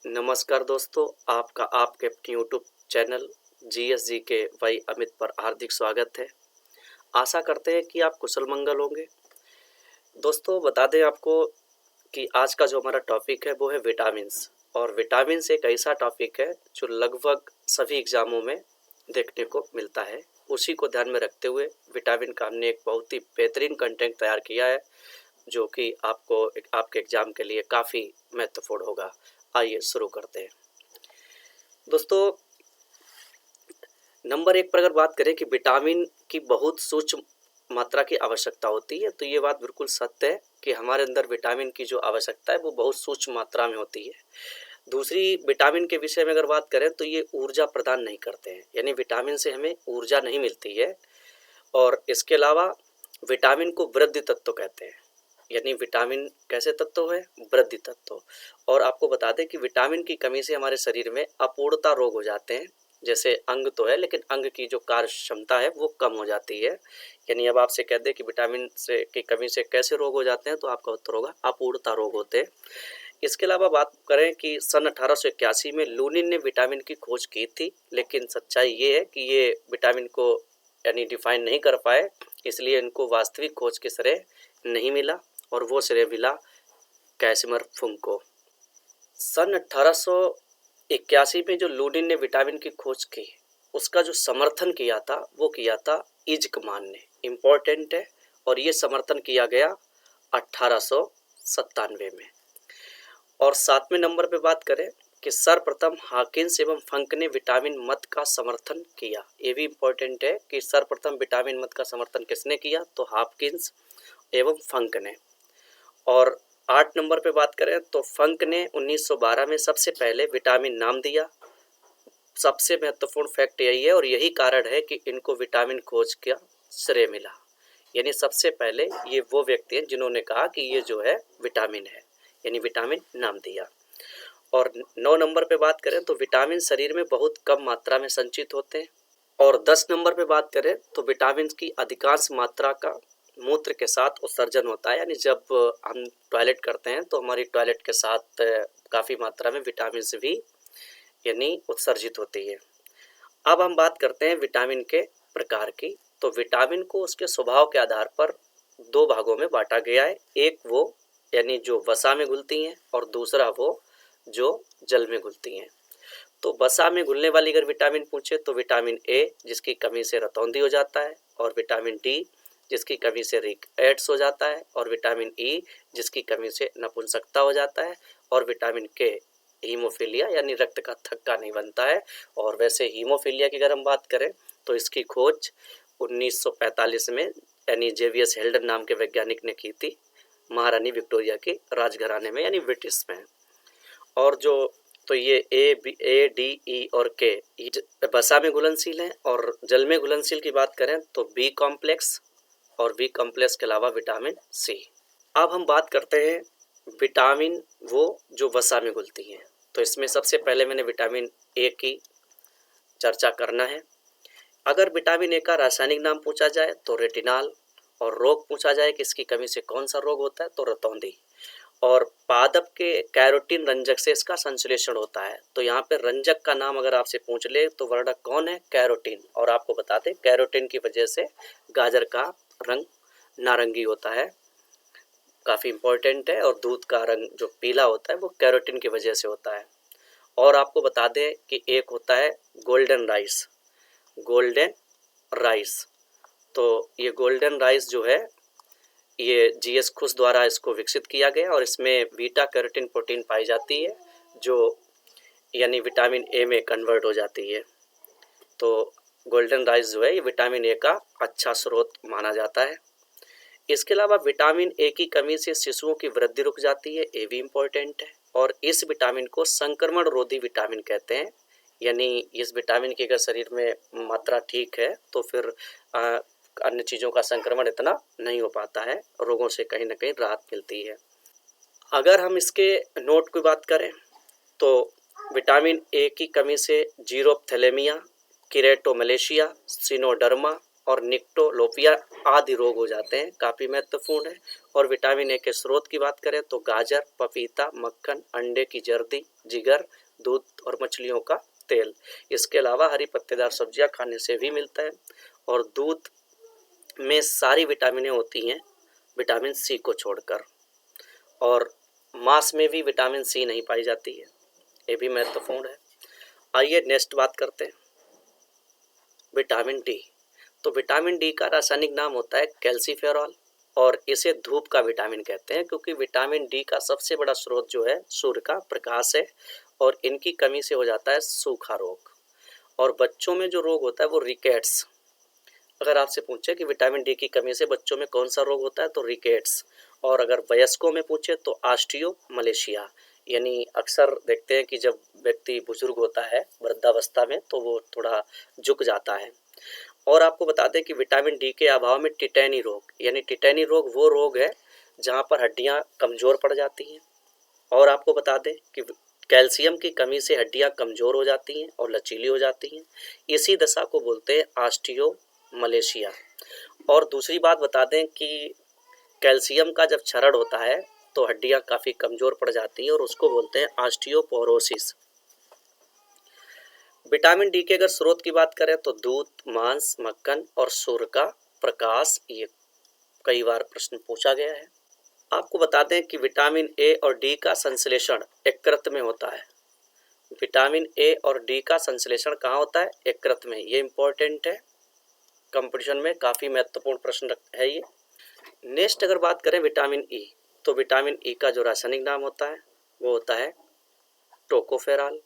नमस्कार दोस्तों, आपका आपके अपने यूट्यूब चैनल जीएसजी के वाई अमित पर हार्दिक स्वागत है। आशा करते हैं कि आप कुशल मंगल होंगे। दोस्तों बता दें आपको कि आज का जो हमारा टॉपिक है वो है विटामिन्स। और विटामिन्स एक ऐसा टॉपिक है जो लगभग सभी एग्ज़ामों में देखने को मिलता है। उसी को ध्यान में रखते हुए विटामिन का हमने एक बहुत ही बेहतरीन कंटेंट तैयार किया है जो कि आपको आपके एग्ज़ाम के लिए काफ़ी महत्वपूर्ण होगा। आइए शुरू करते हैं। दोस्तों नंबर एक पर अगर बात करें कि विटामिन की बहुत सूक्ष्म मात्रा की आवश्यकता होती है, तो ये बात बिल्कुल सत्य है कि हमारे अंदर विटामिन की जो आवश्यकता है वो बहुत सूक्ष्म मात्रा में होती है। दूसरी, विटामिन के विषय में अगर बात करें तो ये ऊर्जा प्रदान नहीं करते हैं, यानी विटामिन से हमें ऊर्जा नहीं मिलती है। और इसके अलावा विटामिन को वृद्धि तत्व कहते हैं, यानी विटामिन कैसे तत्व है? वृद्धि तत्व। और आपको बता दें कि विटामिन की कमी से हमारे शरीर में अपूर्णता रोग हो जाते हैं। जैसे अंग तो है लेकिन अंग की जो कार्य क्षमता है वो कम हो जाती है। यानी अब आपसे कह दें कि विटामिन से की कमी से कैसे रोग हो जाते हैं, तो आपका उत्तर होगा अपूर्णता रोग होते हैं। इसके अलावा बात करें कि सन 1881 में लूनिन ने विटामिन की खोज की थी, लेकिन सच्चाई ये है कि ये विटामिन को यानी डिफाइन नहीं कर पाए, इसलिए इनको वास्तविक खोज के श्रेय नहीं मिला और वो श्रेय मिला कैसिमिर फुंक को। सन 1881 में जो लूनिन ने विटामिन की खोज की, उसका जो समर्थन किया था वो किया था इजकमान ने। इम्पोर्टेंट है। और ये समर्थन किया गया 1897 में। और 7वें नंबर पे बात करें कि सर्वप्रथम हाकिन्स एवं फंक ने विटामिन मत का समर्थन किया। ये भी इम्पोर्टेंट है कि सर्वप्रथम विटामिन मत का समर्थन किसने किया, तो हाकिन्स एवं फंक ने। और 8 नंबर पे बात करें तो फंक ने 1912 में सबसे पहले विटामिन नाम दिया। सबसे महत्वपूर्ण फैक्ट यही है और यही कारण है कि इनको विटामिन खोज का श्रेय मिला। यानी सबसे पहले ये वो व्यक्ति हैं जिन्होंने कहा कि ये जो है विटामिन है, यानी विटामिन नाम दिया। और 9 नंबर पे बात करें तो विटामिन शरीर में बहुत कम मात्रा में संचित होते हैं। और 10 नंबर पे बात करें तो विटामिन की अधिकांश मात्रा का मूत्र के साथ उत्सर्जन होता है, यानी जब हम टॉयलेट करते हैं तो हमारी टॉयलेट के साथ काफ़ी मात्रा में विटामिन भी यानी उत्सर्जित होती है। अब हम बात करते हैं विटामिन के प्रकार की। तो विटामिन को उसके स्वभाव के आधार पर 2 भागों में बांटा गया है। एक वो यानी जो वसा में घुलती हैं और दूसरा वो जो जल में घुलती हैं। तो वसा में घुलने वाली अगर विटामिन पूछे तो विटामिन ए जिसकी कमी से रतौंधी हो जाता है, और विटामिन डी जिसकी कमी से रिक एड्स हो जाता है, और विटामिन ई जिसकी कमी से नपुंसकता हो जाता है, और विटामिन के हीमोफीलिया यानी रक्त का थक्का नहीं बनता है। और वैसे हीमोफीलिया की अगर हम बात करें तो इसकी खोज 1945 में यानी जेवियस हेल्डन नाम के वैज्ञानिक ने की थी, महारानी विक्टोरिया के राजघराने में यानी ब्रिटिश में। और जो तो ये ए डी ई और के वसा में घुलनशील हैं। और जल में घुलनशील की बात करें तो बी कॉम्प्लेक्स और बी कॉम्प्लेक्स के अलावा विटामिन सी। अब हम बात करते हैं विटामिन वो जो वसा में घुलती हैं। तो इसमें सबसे पहले मैंने विटामिन ए की चर्चा करना है। अगर विटामिन ए का रासायनिक नाम पूछा जाए तो रेटिनॉल, और रोग पूछा जाए कि इसकी कमी से कौन सा रोग होता है तो रतौंधी। और पादप के कैरोटीन रंजक से इसका संश्लेषण होता है। तो यहाँ पे रंजक का नाम अगर आपसे पूछ ले तो वर्णक कौन है? कैरोटीन। और आपको बता दें कैरोटीन की वजह से गाजर का रंग नारंगी होता है, काफ़ी इम्पोर्टेंट है। और दूध का रंग जो पीला होता है वो कैरोटीन की वजह से होता है। और आपको बता दें कि एक होता है गोल्डन राइस। गोल्डन राइस, तो ये गोल्डन राइस जो है ये जीएस खुश द्वारा इसको विकसित किया गया और इसमें बीटा कैरोटीन प्रोटीन पाई जाती है जो यानी विटामिन ए में कन्वर्ट हो जाती है। तो गोल्डन राइस जो है ये विटामिन ए का अच्छा स्रोत माना जाता है। इसके अलावा विटामिन ए की कमी से शिशुओं की वृद्धि रुक जाती है, ये भी इम्पोर्टेंट है। और इस विटामिन को संक्रमण रोधी विटामिन कहते हैं, यानी इस विटामिन की अगर शरीर में मात्रा ठीक है तो फिर अन्य चीज़ों का संक्रमण इतना नहीं हो पाता है, रोगों से कहीं ना कहीं राहत मिलती है। अगर हम इसके नोट की बात करें तो विटामिन ए की कमी से जीरोप्थेलेमिया, किरेटोमलेशिया, सिनोडर्मा, और निक्टोलोपिया आदि रोग हो जाते हैं, काफ़ी महत्वपूर्ण है। और विटामिन ए के स्रोत की बात करें तो गाजर, पपीता, मक्खन, अंडे की जर्दी, जिगर, दूध और मछलियों का तेल। इसके अलावा हरी पत्तेदार सब्जियां खाने से भी मिलता है। और दूध में सारी विटामिनें होती हैं विटामिन सी को छोड़कर। और मांस में भी विटामिन सी नहीं पाई जाती है, ये भी महत्वपूर्ण है। आइए नेक्स्ट बात करते हैं विटामिन डी। तो विटामिन डी का रासायनिक नाम होता है कैल्सीफेरॉल और इसे धूप का विटामिन कहते हैं, क्योंकि विटामिन डी का सबसे बड़ा स्रोत जो है सूर्य का प्रकाश है और इनकी कमी से हो जाता है सूखा रोग। और बच्चों में जो रोग होता है वो रिकेट्स। अगर आपसे पूछे कि विटामिन डी की कमी से बच्चों में कौन सा रोग होता है तो रिकेट्स। और अगर वयस्कों में पूछे तो ऑस्टियोमलेशिया। यानी अक्सर देखते हैं कि जब व्यक्ति बुजुर्ग होता है वृद्धावस्था में तो वो थोड़ा झुक जाता है। और आपको बता दें कि विटामिन डी के अभाव में टिटैनी रोग, यानी टिटैनी रोग वो रोग है जहाँ पर हड्डियाँ कमज़ोर पड़ जाती हैं। और आपको बता दें कि कैल्शियम की कमी से हड्डियाँ कमज़ोर हो जाती हैं और लचीली हो जाती हैं। इसी दशा को बोलते हैं ऑस्टियोमलेशिया। और दूसरी बात बता दें कि कैल्शियम का जब क्षरण होता है तो हड्डियाँ काफ़ी कमज़ोर पड़ जाती हैं और उसको बोलते हैं ऑस्टियोपोरोसिस। विटामिन डी के अगर स्रोत की बात करें तो दूध, मांस, मक्खन और सूर्य का प्रकाश, ये कई बार प्रश्न पूछा गया है। आपको बता दें कि विटामिन ए और डी का संश्लेषण यकृत में होता है। विटामिन ए और डी का संश्लेषण कहाँ होता है? यकृत में। ये इंपॉर्टेंट है, कंपटीशन में काफ़ी महत्वपूर्ण प्रश्न है ये। नेक्स्ट अगर बात करें विटामिन ई, तो विटामिन ई का जो रासायनिक नाम होता है वो होता है टोकोफेरॉल।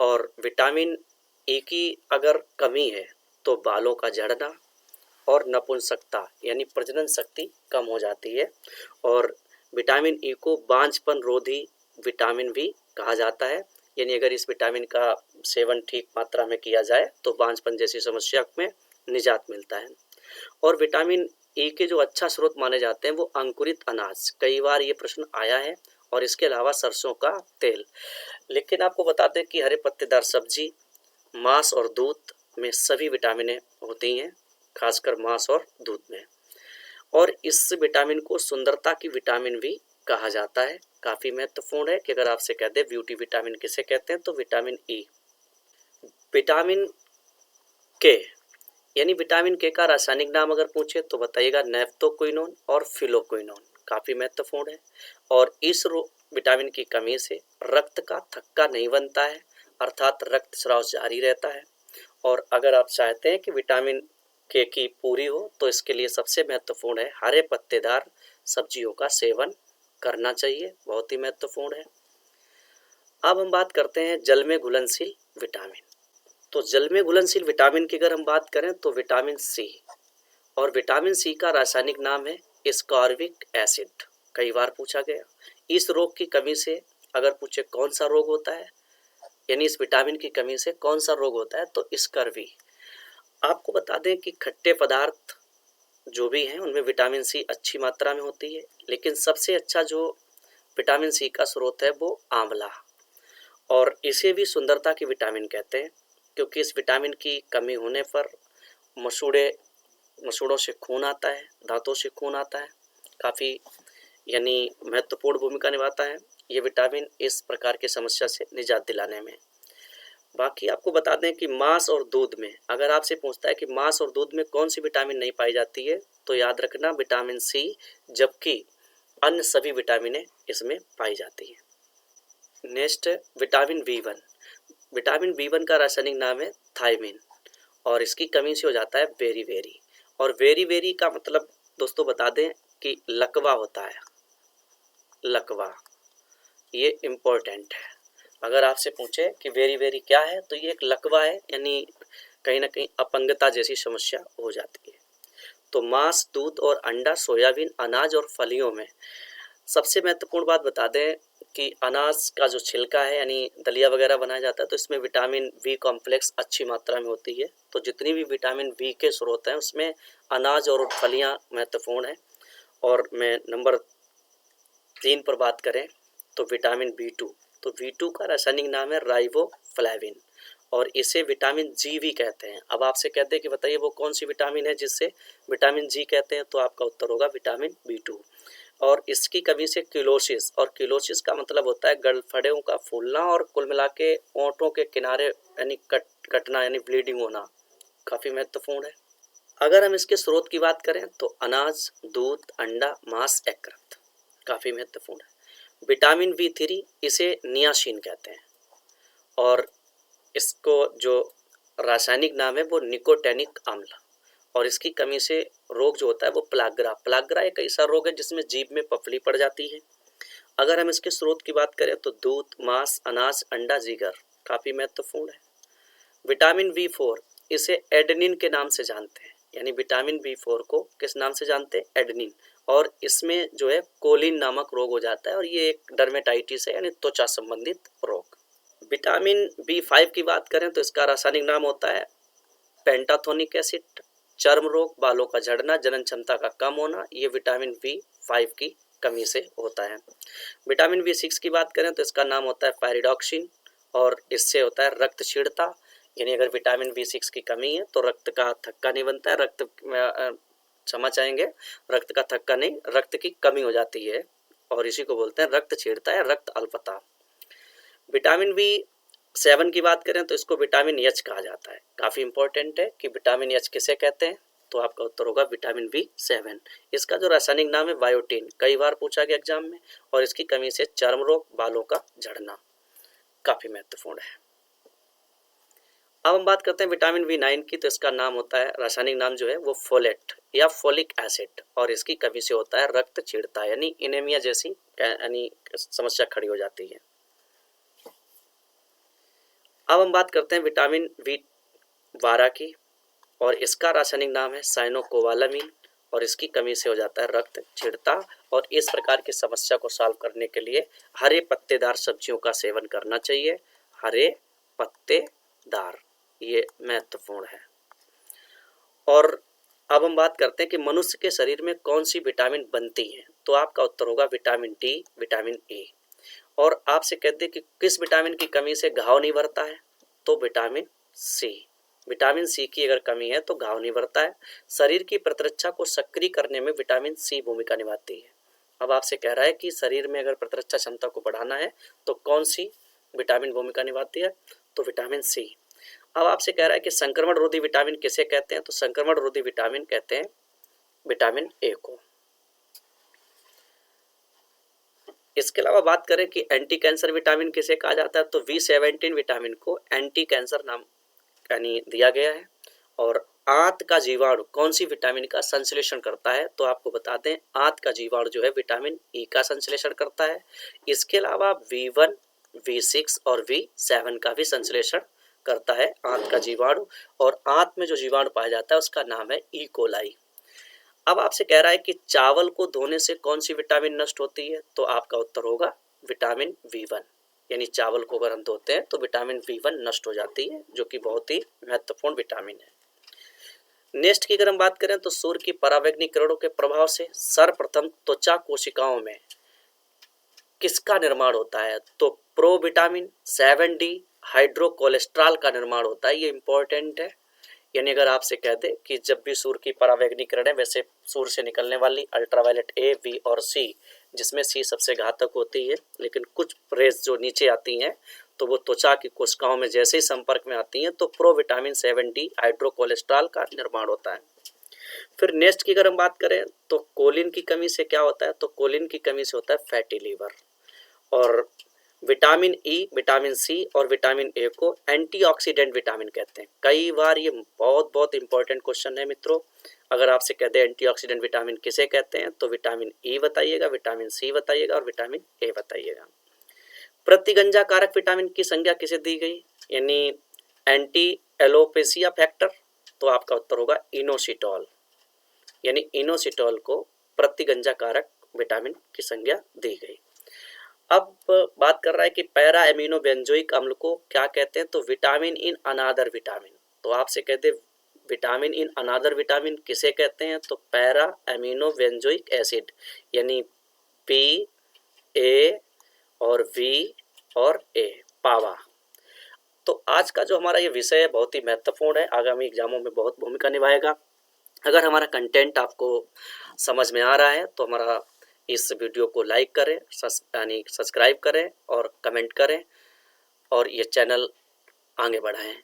और विटामिन ई की अगर कमी है तो बालों का झड़ना और नपुंसकता यानी प्रजनन शक्ति कम हो जाती है। और विटामिन ई को बांझपन रोधी विटामिन भी कहा जाता है, यानी अगर इस विटामिन का सेवन ठीक मात्रा में किया जाए तो बांझपन जैसी समस्या में निजात मिलता है। और विटामिन ई के जो अच्छा स्रोत माने जाते हैं वो अंकुरित अनाज, कई बार ये प्रश्न आया है, और इसके अलावा सरसों का तेल। लेकिन आपको बता दें कि हरे पत्तेदार सब्जी, मांस और दूध में सभी विटामिनें होती हैं, खासकर मांस और दूध में। और इस विटामिन को सुंदरता की विटामिन भी कहा जाता है। काफ़ी महत्वपूर्ण है कि अगर आपसे कह दे ब्यूटी विटामिन किसे कहते हैं तो विटामिन ई। विटामिन के, यानी विटामिन के का रासायनिक नाम अगर पूछे तो बताइएगा नेफ्थोक्विनोन और फिलोक्विनोन। काफ़ी महत्वपूर्ण है। और इस विटामिन की कमी से रक्त का थक्का नहीं बनता है, अर्थात रक्त स्राव जारी रहता है। और अगर आप चाहते हैं कि विटामिन के की पूरी हो तो इसके लिए सबसे महत्वपूर्ण है हरे पत्तेदार सब्जियों का सेवन करना चाहिए, बहुत ही महत्वपूर्ण है। अब हम बात करते हैं जल में घुलनशील विटामिन। तो जल में घुलनशील विटामिन की अगर हम बात करें तो विटामिन सी। और विटामिन सी का रासायनिक नाम है एस्कॉर्बिक एसिड, कई बार पूछा गया। इस रोग की कमी से अगर पूछे कौन सा रोग होता है, यानी इस विटामिन की कमी से कौन सा रोग होता है तो स्कर्वी। आपको बता दें कि खट्टे पदार्थ जो भी हैं उनमें विटामिन सी अच्छी मात्रा में होती है, लेकिन सबसे अच्छा जो विटामिन सी का स्रोत है वो आंवला। और इसे भी सुंदरता की विटामिन कहते हैं, क्योंकि इस विटामिन की कमी होने पर मसूड़ों से खून आता है, दांतों से खून आता है, काफ़ी यानी महत्वपूर्ण भूमिका निभाता है ये विटामिन इस प्रकार की समस्या से निजात दिलाने में। बाकी आपको बता दें कि मांस और दूध में, अगर आपसे पूछता है कि मांस और दूध में कौन सी विटामिन नहीं पाई जाती है तो याद रखना विटामिन सी, जबकि अन्य सभी विटामिनें इसमें पाई जाती हैं। Next vitamin B1. Vitamin B1 का रासायनिक नाम है थायमिन और इसकी कमी से हो जाता है वेरी वेरी। और वेरी वेरी का मतलब दोस्तों बता दें कि लकवा होता है, लकवा, ये इम्पोर्टेंट है। अगर आपसे पूछे कि वेरी वेरी क्या है तो ये एक लकवा है, यानी कहीं ना कहीं अपंगता जैसी समस्या हो जाती है। तो मांस, दूध और अंडा, सोयाबीन, अनाज और फलियों में सबसे महत्वपूर्ण बात बता दें कि अनाज का जो छिलका है यानी दलिया वगैरह बनाया जाता है तो इसमें विटामिन बी कॉम्प्लेक्स अच्छी मात्रा में होती है। तो जितनी भी विटामिन बी के स्रोत हैं उसमें अनाज और फलियां महत्वपूर्ण हैं। और मैं नंबर 3 पर बात करें तो विटामिन बी2। तो बी2 का रासायनिक नाम है राइबोफ्लेविन और इसे विटामिन जी भी कहते हैं। अब आपसे कहते हैं कि बताइए वो कौन सी विटामिन है जिससे विटामिन जी कहते हैं, तो आपका उत्तर होगा विटामिन B2। और इसकी कमी से किलोसिस, और किलोसिस का मतलब होता है गलफड़ों का फूलना और कुल मिला के ओंठों के किनारे यानी कटना यानी ब्लीडिंग होना, काफ़ी महत्वपूर्ण है। अगर हम इसके स्रोत की बात करें तो अनाज, दूध, अंडा, मांस, यकृत, काफ़ी महत्वपूर्ण है। विटामिन B3 इसे नियासिन कहते हैं और इसको जो रासायनिक नाम है वो निकोटेनिक अम्ल, और इसकी कमी से रोग जो होता है वो प्लाग्रा एक ऐसा रोग है जिसमें जीभ में पफली पड़ जाती है। अगर हम इसके स्रोत की बात करें तो दूध, मांस, अनाज, अंडा, जिगर, काफ़ी महत्वपूर्ण है। विटामिन B4 इसे एडेनिन के नाम से जानते हैं, यानी विटामिन B4 को किस नाम से जानते हैं, एडेनिन, और इसमें जो है कोलिन नामक रोग हो जाता है और ये एक डर्मेटाइटिस है यानी त्वचा संबंधित रोग। विटामिन B5 की बात करें तो इसका रासायनिक नाम होता है पेंटाथोनिक एसिड। चर्म रोग, बालों का झड़ना, जनन क्षमता का कम होना, ये विटामिन B5 की कमी से होता है। विटामिन B6 की बात करें तो इसका नाम होता है पैरिडॉक्सिन और इससे होता है रक्त क्षीणता, यानी अगर विटामिन B6 की कमी है तो रक्त का थक्का नहीं बनता है, क्षमा चाहेंगे, रक्त का थक्का नहीं, रक्त की कमी हो जाती है और इसी को बोलते हैं रक्त क्षीणता या रक्त अल्पता। विटामिन B7 की बात करें तो इसको विटामिन एच कहा जाता है। काफ़ी इंपॉर्टेंट है कि विटामिन एच किसे कहते हैं, तो आपका उत्तर होगा विटामिन B7। इसका जो रासायनिक नाम है बायोटिन, कई बार पूछा गया एग्जाम में, और इसकी कमी से चर्म रोग, बालों का झड़ना, काफ़ी महत्वपूर्ण है। अब हम बात करते हैं विटामिन B9 की, तो इसका नाम होता है, रासायनिक नाम जो है वो फोलेट या फोलिक एसिड, और इसकी कमी से होता है रक्त क्षीणता यानी इनेमिया जैसी यानी समस्या खड़ी हो जाती है। अब हम बात करते हैं विटामिन B12 की, और इसका रासायनिक नाम है साइनोकोबालामिन, और इसकी कमी से हो जाता है रक्त क्षीणता। और इस प्रकार की समस्या को सॉल्व करने के लिए हरे पत्तेदार सब्जियों का सेवन करना चाहिए, हरे पत्तेदार, ये महत्वपूर्ण है। और अब हम बात करते हैं कि मनुष्य के शरीर में कौन सी विटामिन बनती है, तो आपका उत्तर होगा विटामिन D, विटामिन E। और आपसे कहते हैं कि किस विटामिन की कमी से घाव नहीं भरता है, तो विटामिन C। विटामिन C की अगर कमी है तो घाव नहीं भरता है। शरीर की प्रतिरक्षा को सक्रिय करने में विटामिन C भूमिका निभाती है। अब आपसे कह रहा है कि शरीर में अगर प्रतिरक्षा क्षमता को बढ़ाना है तो कौन सी विटामिन भूमिका निभाती है, तो विटामिन C। अब आपसे कह रहा है कि संक्रमण रोधी विटामिन किसे कहते हैं, तो संक्रमण रोधी विटामिन कहते हैं विटामिन A को। इसके अलावा बात करें कि एंटी कैंसर विटामिन किसे कहा जाता है, तो B17 विटामिन को एंटी कैंसर नाम यानी दिया गया है। और आंत का जीवाणु कौन सी विटामिन का संश्लेषण करता है, तो आपको बता दें आंत का जीवाणु जो है विटामिन E का संश्लेषण करता है। इसके अलावा V1, V6 और V7 का भी संश्लेषण करता है आंत का जीवाणु, और आंत में जो जीवाणु पाया जाता है उसका नाम है ई कोलाई। अब आपसे कह रहा है कि चावल को धोने से कौन सी विटामिन नष्ट होती है, तो आपका उत्तर होगा विटामिन B1, यानी चावल को अगर हम धोते हैं तो विटामिन B1 नष्ट हो जाती है, जो कि बहुत ही महत्वपूर्ण विटामिन है। नेक्स्ट की अगर हम बात करें तो सूर्य की परावैंगनिक किरणों के प्रभाव से सर्वप्रथम त्वचा कोशिकाओं में किसका निर्माण होता है, तो प्रो विटामिन 7D हाइड्रोकोलेस्ट्रॉल का निर्माण होता है। ये इंपॉर्टेंट है, यानी अगर आपसे कह दे कि जब भी सूर्य की परावैंगनिक किरणें, वैसे सूर्य से निकलने वाली अल्ट्रावायलेट A, B और C, जिसमें C सबसे घातक होती है, लेकिन कुछ रेज जो नीचे आती हैं तो वो त्वचा की कोशिकाओं में जैसे ही संपर्क में आती हैं तो प्रो विटामिन 7D हाइड्रोकोलेस्ट्रॉल का निर्माण होता है। फिर नेक्स्ट की अगर हम बात करें तो कोलिन की कमी से क्या होता है, तो कोलिन की कमी से होता है फैटी लीवर। और विटामिन E, विटामिन C और विटामिन A को एंटीऑक्सीडेंट विटामिन कहते हैं। कई बार ये बहुत इंपॉर्टेंट क्वेश्चन है मित्रों, अगर आपसे कहते हैं एंटीऑक्सीडेंट विटामिन किसे कहते हैं, तो विटामिन E बताइएगा, विटामिन C बताइएगा और विटामिन A बताइएगा। प्रतिगंजा कारक विटामिन की संज्ञा किसे दी गई, यानी एंटी एलोपेसिया फैक्टर, तो आपका उत्तर होगा इनोसिटॉल, यानी इनोसिटॉल को प्रतिगंजा कारक विटामिन की संज्ञा दी गई। अब बात कर रहा है कि पैरा एमिनो बेंजोइक अम्ल को क्या कहते हैं, तो विटामिन इन अनादर विटामिन, तो आपसे कहते हैं विटामिन इन अनादर विटामिन किसे कहते हैं, तो पैरा एमिनो बेंजोइक एसिड, यानी PA और V और A, पावा। तो आज का जो हमारा ये विषय है बहुत ही महत्वपूर्ण है, आगामी एग्जामों में बहुत भूमिका निभाएगा। अगर हमारा कंटेंट आपको समझ में आ रहा है तो हमारा इस वीडियो को लाइक करें, यानी सब्सक्राइब करें और कमेंट करें और ये चैनल आगे बढ़ाएं।